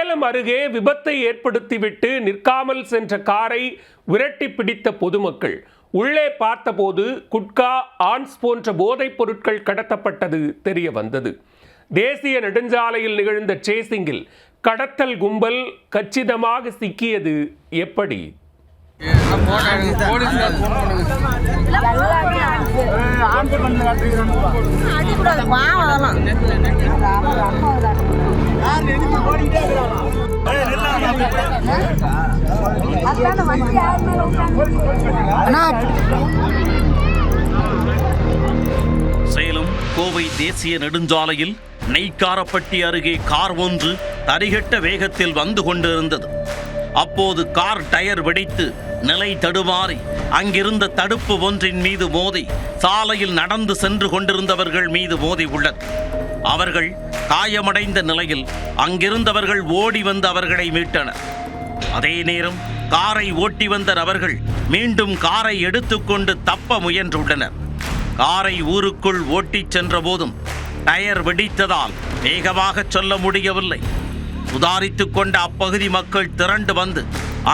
சேலம் அருகே விபத்தை ஏற்படுத்திவிட்டு நிற்காமல் சென்ற காரை விரட்டி பிடித்த பொதுமக்கள் உள்ளே பார்த்தபோது குட்கா, ஆன்ஸ் போன்ற போதைப் பொருட்கள் கடத்தப்பட்டது தெரிய வந்தது. தேசிய நெடுஞ்சாலையில் நிகழ்ந்த சேசிங்கில் கடத்தல் கும்பல் கச்சிதமாக சிக்கியது எப்படி? சேலம் கோவை தேசிய நெடுஞ்சாலையில் நெய்க்காரப்பட்டி அருகே கார் ஒன்று தரிகட்ட வேகத்தில் வந்து கொண்டிருந்தது. அப்போது கார் டயர் வெடித்து நிலை தடுமாறி அங்கிருந்த தடுப்பு ஒன்றின் மீது மோதி சாலையில் நடந்து சென்று கொண்டிருந்தவர்கள் மீது மோதி உள்ளது. அவர்கள் காயமடைந்த நிலையில் அங்கிருந்தவர்கள் ஓடி வந்து அவர்களை மீட்டனர். அதே நேரம் காரை ஓட்டி வந்த நபர்கள் மீண்டும் காரை எடுத்துக்கொண்டு தப்ப முயன்றுள்ளனர். காரை ஊருக்குள் ஓட்டிச் சென்ற போதும் டயர் வெடித்ததால் வேகமாக சொல்ல முடியவில்லை. உதாரித்துக் கொண்ட அப்பகுதி மக்கள் திரண்டு வந்து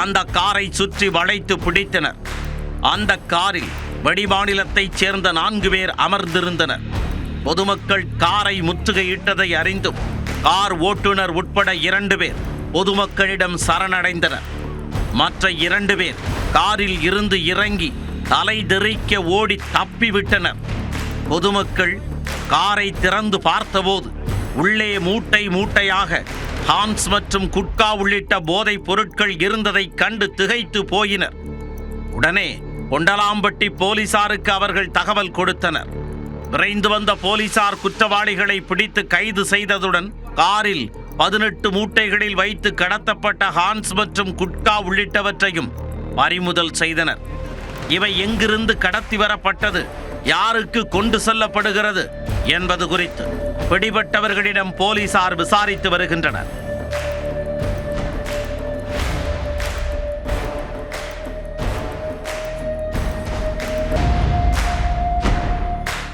அந்த காரை சுற்றி வளைத்து பிடித்தனர். அந்த காரில் வெளிமாநிலத்தைச் சேர்ந்த 4 பேர் அமர்ந்திருந்தனர். பொதுமக்கள் காரை முற்றுகையிட்டதை அறிந்தும் கார் ஓட்டுநர் உட்பட 2 பேர் பொதுமக்களிடம் சரணடைந்தனர். மற்ற 2 பேர் காரில் இருந்து இறங்கி தலை தெறிக்க ஓடி தப்பிவிட்டனர். பொதுமக்கள் காரை திறந்து பார்த்தபோது உள்ளே மூட்டை மூட்டையாக ஹான்ஸ் மற்றும் குட்கா உள்ளிட்ட போதைப் பொருட்கள் இருந்ததை கண்டு திகைத்து போயினர். உடனே கொண்டலாம்பட்டி போலீசாருக்கு அவர்கள் தகவல் கொடுத்தனர். விரைந்து வந்த போலீசார் குற்றவாளிகளை பிடித்து கைது செய்ததுடன் காரில் 18 மூட்டைகளில் வைத்து கடத்தப்பட்ட ஹான்ஸ் மற்றும் குட்கா உள்ளிட்டவற்றையும் பறிமுதல் செய்தனர். இவை எங்கிருந்து கடத்தி வரப்பட்டது, யாருக்கு கொண்டு செல்லப்படுகிறது என்பது குறித்து பிடிபட்டவர்களிடம் போலீசார் விசாரித்து வருகின்றனர்.